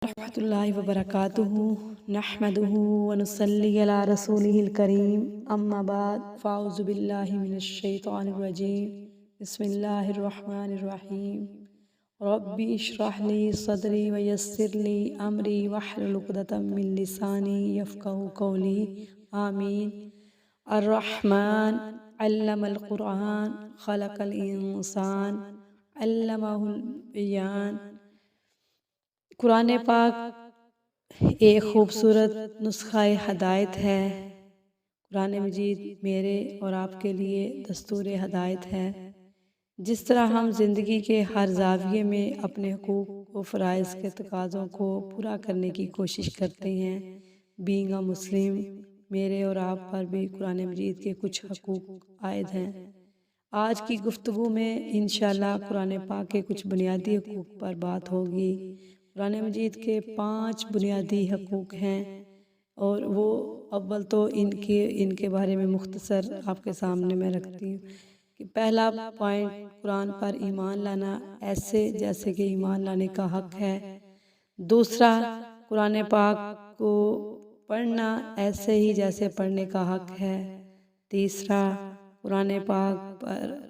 ورحمۃ اللہ وبرکاتہ نحمدہ ونصلی علی رسولہ الکریم اما بعد فاعوذ باللہ من الشیطان الرجیم بسم اللہ الرحمن الرحیم رب اشرح لی صدری ویسر لی امری واحلل عقدۃ من لسانی یفقہوا قولی آمین۔ الرحمن علم القرآن خلق الانسان علمہ البیان۔ قرآن پاک ایک خوبصورت نسخہ ہدایت ہے۔ قرآن مجید میرے اور آپ کے لیے دستور ہدایت ہے۔ جس طرح ہم زندگی کے ہر زاویے میں اپنے حقوق و فرائض کے تقاضوں کو پورا کرنے کی کوشش کرتے ہیں، بینگ اے مسلم، میرے اور آپ پر بھی قرآن مجید کے کچھ حقوق عائد ہیں۔ آج کی گفتگو میں انشاءاللہ قرآن پاک کے کچھ بنیادی حقوق پر بات ہوگی۔ قرآن مجید کے 5 بنیادی حقوق ہیں، اور وہ اول تو ان کے بارے میں مختصر آپ کے سامنے میں رکھتی ہوں کہ پہلا پوائنٹ، قرآن پر ایمان لانا ایسے جیسے کہ ایمان لانے کا حق ہے۔ دوسرا، قرآن پاک کو پڑھنا ایسے ہی جیسے پڑھنے کا حق ہے۔ تیسرا، قرآن پاک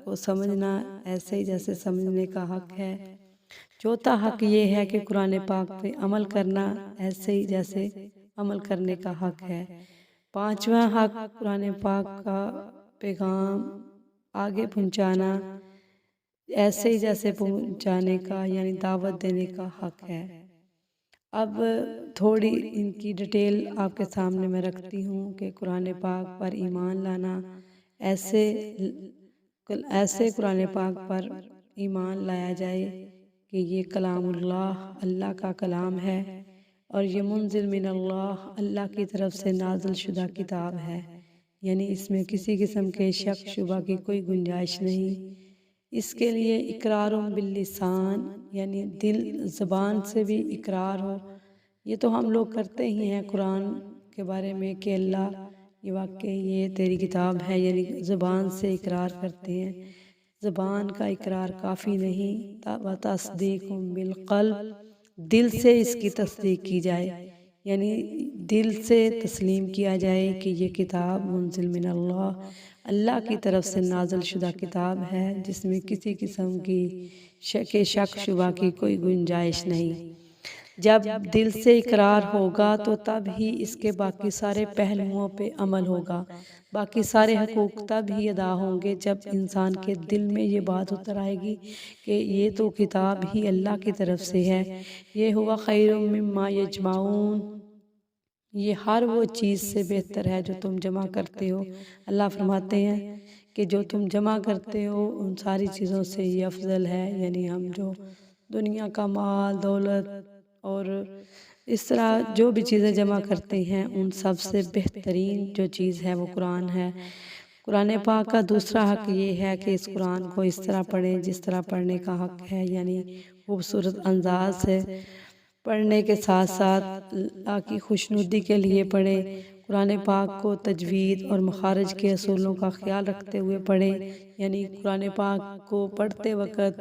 کو سمجھنا ایسے ہی جیسے سمجھنے کا حق ہے۔ چوتھا حق یہ ہے کہ قرآن پاک پہ عمل کرنا ایسے ہی جیسے عمل کرنے کا حق ہے۔ پانچواں حق، قرآن پاک کا پیغام آگے پہنچانا ایسے ہی جیسے پہنچانے کا، یعنی دعوت دینے کا حق ہے۔ اب تھوڑی ان کی ڈیٹیل آپ کے سامنے میں رکھتی ہوں کہ قرآن پاک پر ایمان لانا ایسے قرآن پاک پر ایمان لایا جائے کہ یہ کلام اللہ کا کلام ہے، اور یہ منزل من اللہ کی طرف سے نازل شدہ کتاب ہے، یعنی اس میں کسی قسم کے شک شبہ کی کوئی گنجائش نہیں۔ اس کے لیے اقرار باللسان، یعنی دل زبان سے بھی اقرار ہو۔ یہ تو ہم لوگ کرتے ہی ہیں قرآن کے بارے میں کہ اللہ یہ واقعی یہ تیری کتاب ہے، یعنی زبان سے اقرار کرتے ہیں۔ زبان کا اقرار کافی نہیں، وتصدیق بالقلب، دل سے اس کی تصدیق کی جائے، یعنی دل سے تسلیم کیا جائے کہ یہ کتاب منزل من اللہ کی طرف سے نازل شدہ کتاب ہے، جس میں کسی قسم کی شک شبہ کی کوئی گنجائش نہیں۔ جب دل سے اقرار ہوگا تو تب ہی اس کے باقی سارے پہلوؤں پہ عمل ہوگا، باقی سارے حقوق تب ہی ادا ہوں گے جب انسان کے دل میں یہ بات اتر آئے گی کہ یہ تو کتاب ہی اللہ کی طرف سے ہے۔ یہ ہوا خیر مما یجمعون، یہ ہر وہ چیز سے بہتر ہے جو تم جمع کرتے ہو۔ اللہ فرماتے ہیں کہ جو تم جمع کرتے ہو ان ساری چیزوں سے یہ افضل ہے، یعنی ہم جو دنیا کا مال دولت اور اس طرح جو بھی چیزیں جمع کرتے ہیں ان سب سے بہترین جو چیز ہے وہ قرآن ہے۔ قرآن پاک کا دوسرا حق یہ ہے کہ اس قرآن کو اس طرح پڑھیں جس طرح پڑھنے کا حق ہے، یعنی خوبصورت انداز سے پڑھنے کے ساتھ ساتھ اللہ کی خوشنودی کے لیے پڑھیں۔ قرآن پاک کو تجوید اور مخارج کے اصولوں کا خیال رکھتے ہوئے پڑھیں، یعنی قرآن پاک کو پڑھتے وقت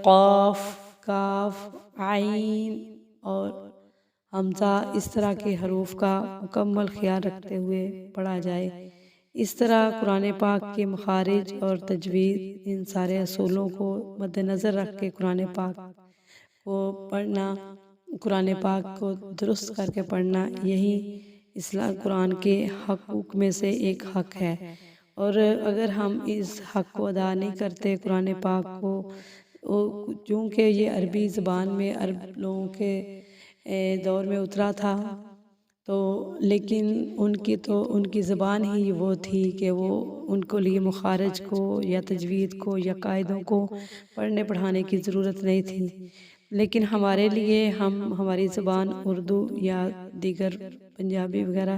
قاف، کاف، عین اور حمزہ اس طرح کے حروف کا مکمل خیال رکھتے ہوئے پڑھا جائے۔ اس طرح قرآن پاک کے مخارج اور تجوید ان سارے اصولوں کو مد نظر رکھ کے قرآن پاک کو پڑھنا، قرآن پاک کو درست کر کے پڑھنا، یہی اسلام قرآن کے حقوق میں سے ایک حق ہے۔ اور اگر ہم اس حق کو ادا نہیں کرتے قرآن پاک کو، چونکہ یہ عربی زبان میں عرب لوگوں کے دور میں اترا تھا، تو لیکن ان کی زبان ہی وہ تھی کہ وہ ان کو لیے مخارج کو یا تجوید کو یا قاعدوں کو پڑھنے پڑھانے کی ضرورت نہیں تھی، لیکن ہمارے لیے ہماری زبان اردو یا دیگر پنجابی وغیرہ،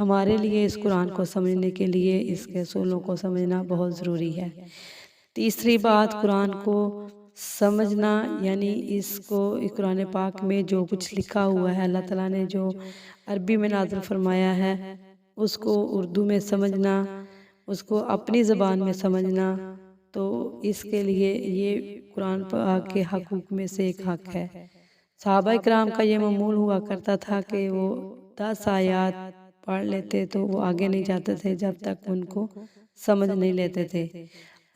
ہمارے لیے اس قرآن کو سمجھنے کے لیے اس کے اصولوں کو سمجھنا بہت ضروری ہے۔ تیسری بات، قرآن کو سمجھنا، یعنی اس کو قرآن پاک میں جو کچھ لکھا ہوا ہے، اللہ تعالیٰ نے جو عربی میں نازل فرمایا ہے اس کو اردو میں سمجھنا، اس کو اپنی زبان میں سمجھنا، تو اس کے لیے یہ قرآن پاک کے حقوق میں سے ایک حق ہے۔ صحابہ کرام کا یہ معمول ہوا کرتا تھا کہ وہ 10 آیات پڑھ لیتے تو وہ آگے نہیں جاتے تھے جب تک ان کو سمجھ نہیں لیتے تھے۔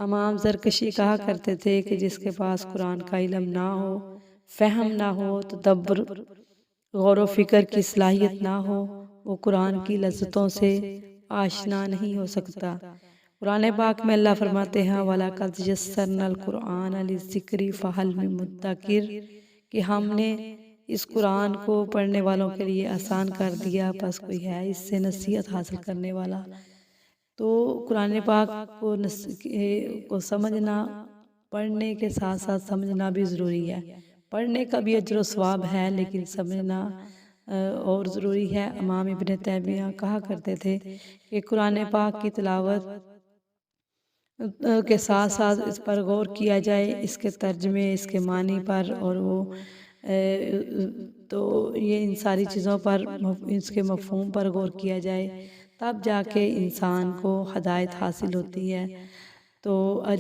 امام زرکشی کہا کرتے تھے کہ جس کے پاس قرآن کا علم نہ ہو، فہم نہ ہو، تدبر، غور و فکر کی صلاحیت نہ ہو، وہ قرآن کی لذتوں سے آشنا نہیں ہو سکتا۔ قرآن پاک میں اللہ فرماتے ہیں وَلَقَدْ يَسَّرْنَا الْقُرْآنَ لِلذِّكْرِ فَهَلْ مِن مُدَّكِرٍ، کہ ہم نے اس قرآن کو پڑھنے والوں کے لیے آسان کر دیا، پس کوئی ہے اس سے نصیحت حاصل کرنے والا۔ تو قرآن پاک کو سمجھنا، پڑھنے کے ساتھ ساتھ سمجھنا بھی ضروری ہے۔ پڑھنے کا بھی اجر و ثواب ہے لیکن سمجھنا اور ضروری ہے۔ امام ابن تیمیہ کہا کرتے تھے کہ قرآن پاک کی تلاوت کے ساتھ ساتھ اس پر غور کیا جائے، اس کے ترجمے، اس کے معنی پر، اور وہ تو یہ ان ساری چیزوں پر، اس کے مفہوم پر غور کیا جائے، تب جا کے انسان کو ہدایت حاصل ہوتی ہے۔ تو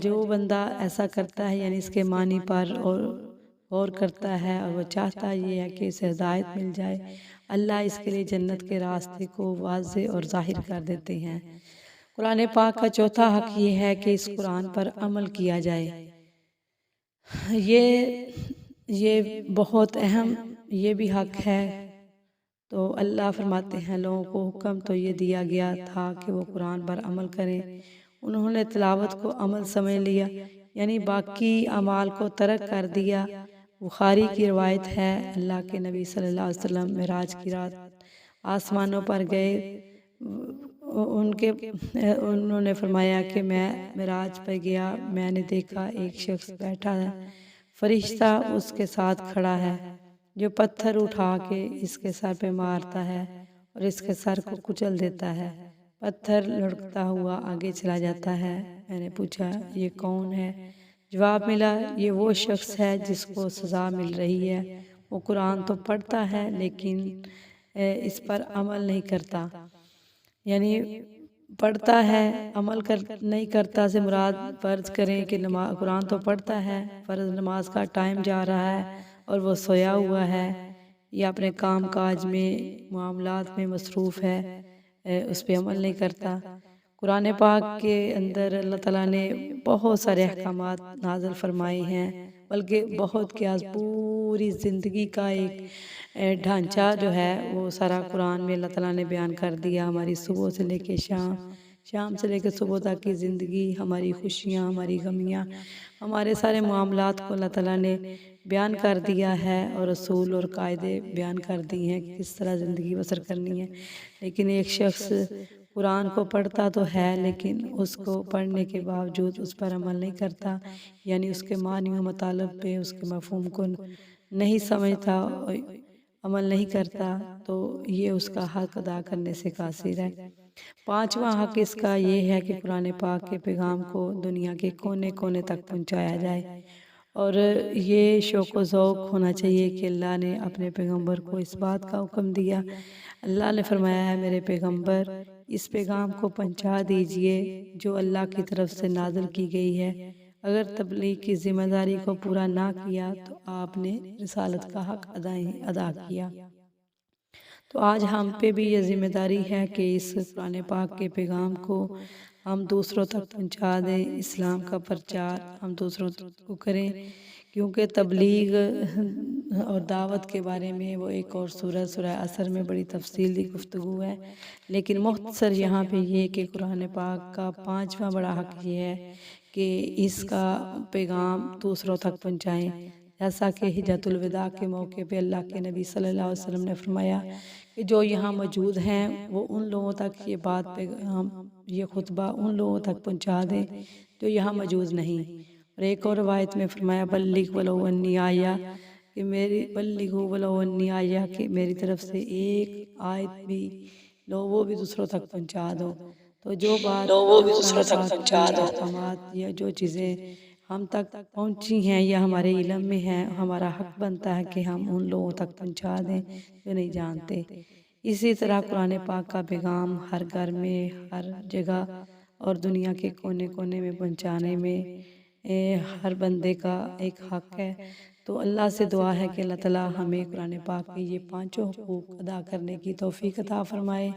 جو بندہ ایسا کرتا ہے، یعنی اس کے معنی پر اور غور کرتا ہے اور وہ چاہتا یہ ہے کہ اسے ہدایت مل جائے، اللہ اس کے لیے جنت کے راستے کو واضح اور ظاہر کر دیتے ہیں۔ قرآن پاک کا چوتھا حق یہ ہے کہ اس قرآن پر عمل کیا جائے۔ یہ بہت اہم یہ بھی حق ہے۔ تو اللہ فرماتے ہیں لوگوں کو حکم تو یہ دیا گیا تھا کہ وہ قرآن پر عمل کریں، انہوں نے تلاوت کو عمل سمجھ لیا، یعنی باقی اعمال کو ترک کر دیا۔ بخاری کی روایت ہے اللہ کے نبی صلی اللہ علیہ وسلم معراج کی رات آسمانوں پر گئے، انہوں نے فرمایا کہ میں معراج پہ گیا، میں نے دیکھا ایک شخص بیٹھا ہے، فرشتہ اس کے ساتھ کھڑا ہے جو پتھر اٹھا کے اس کے سر پہ مارتا ہے اور اس کے سر کو کچل دیتا ہے، پتھر لڑکتا ہوا آگے چلا جاتا ہے۔ میں نے پوچھا یہ کون ہے؟ جواب ملا یہ وہ شخص ہے جس کو سزا مل رہی ہے، وہ قرآن تو پڑھتا ہے لیکن اس پر عمل نہیں کرتا، یعنی پڑھتا ہے عمل نہیں کرتا سے مراد فرض کریں کہ قرآن تو پڑھتا ہے، فرض نماز کا ٹائم جا رہا ہے اور وہ سویا ہوا ہے یا اپنے کام کاج میں معاملات میں مصروف ہے، اس پہ عمل نہیں کرتا۔ قرآن پاک کے اندر اللہ تعالیٰ نے بہت سارے احکامات نازل فرمائے ہیں، بلکہ بہت کیا پوری زندگی کا ایک ڈھانچہ جو ہے وہ سارا قرآن میں اللہ تعالیٰ نے بیان کر دیا۔ ہماری صبح سے لے کے شام سے لے کے صبح تک کی زندگی، ہماری خوشیاں، ہماری غمیاں، ہمارے سارے معاملات کو اللہ تعالیٰ نے بیان کر دیا ہے اور اصول اور قاعدے بیان کر دی ہیں کہ کس طرح زندگی بسر کرنی ہے۔ لیکن ایک شخص قرآن کو پڑھتا تو ہے لیکن اس کو پڑھنے کے باوجود اس پر عمل نہیں کرتا، یعنی اس کے معنی و مطالب پہ، اس کے مفہوم کو نہیں سمجھتا، عمل نہیں کرتا، تو یہ اس کا حق ادا کرنے سے قاصر ہے۔ پانچواں حق اس کا یہ ہے کہ قرآن پاک کے پیغام کو دنیا کے کونے کونے تک پہنچایا جائے، اور یہ شوق و ذوق ہونا چاہیے کہ اللہ نے اپنے پیغمبر کو اس بات کا حکم دیا۔ اللہ نے فرمایا ہے میرے پیغمبر اس پیغام کو پہنچا دیجئے جو اللہ کی طرف سے نازل کی گئی ہے۔ اگر تبلیغ کی ذمہ داری کو پورا نہ کیا تو آپ نے رسالت کا حق ادا کیا۔ تو آج ہم پہ بھی یہ ذمہ داری ہے کہ اس قرآن پاک کے پیغام کو ہم دوسروں تک پہنچا دیں، اسلام کا پرچار ہم دوسروں تک کو کریں، کیونکہ تبلیغ اور دعوت کے بارے میں وہ ایک اور سورہ عصر میں بڑی تفصیلی گفتگو ہے، لیکن مختصر یہاں پہ یہ کہ قرآن پاک کا پانچواں بڑا حق یہ ہے کہ اس کا پیغام دوسروں تک پہنچائیں، جیسا کہ حجۃ الوداع کے موقع پہ اللہ کے نبی صلی اللہ علیہ وسلم نے فرمایا کہ جو یہاں موجود ہیں وہ ان لوگوں تک یہ بات پیغام، یہ خطبہ ان لوگوں تک پہنچا دیں جو یہاں موجود نہیں۔ اور ایک اور روایت میں فرمایا بلغ ولو انی آیہ، کہ بلغوا ولو انی آیہ، کہ میری طرف سے ایک آیت بھی لو وہ بھی دوسروں تک پہنچا دو۔ تو جو بات احکامات یا جو چیزیں ہم تک پہنچی ہیں یا ہمارے علم میں ہیں، ہمارا حق بنتا ہے کہ ہم ان لوگوں تک پہنچا دیں جو نہیں جانتے۔ اسی طرح قرآن پاک کا پیغام ہر گھر میں، ہر جگہ اور دنیا کے کونے کونے میں پہنچانے میں ہر بندے کا ایک حق ہے، تو اللہ سے دعا ہے کہ اللہ تعالیٰ ہمیں قرآن پاک کے یہ پانچوں حقوق ادا کرنے کی توفیق عطا فرمائے۔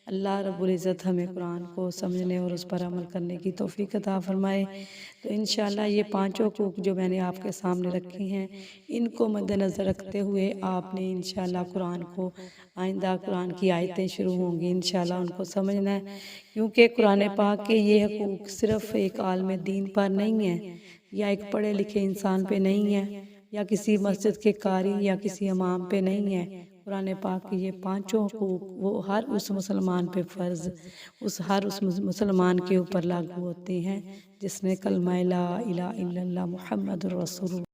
اللہ رب العزت ہمیں قرآن کو سمجھنے اور اس پر عمل کرنے کی توفیق عطا فرمائے۔ تو انشاءاللہ یہ پانچوں حقوق جو میں نے آپ کے سامنے رکھی ہیں، ان کو مد نظر رکھتے ہوئے آپ نے انشاءاللہ قرآن کو آئندہ قرآن کی آیتیں شروع ہوں گی، انشاءاللہ ان کو سمجھنا ہے، کیونکہ قرآن پاک کے یہ حقوق صرف ایک عالم دین پر نہیں ہیں یا ایک پڑھے لکھے انسان پہ نہیں ہے یا کسی مسجد کے قاری یا کسی امام پہ نہیں ہے۔ قرآن پاک کے یہ پانچوں حقوق وہ ہر اس مسلمان پہ فرض، ہر اس مسلمان کے اوپر لاگو ہوتے ہیں جس نے کلمہ لا الہ الا اللہ محمد الرسول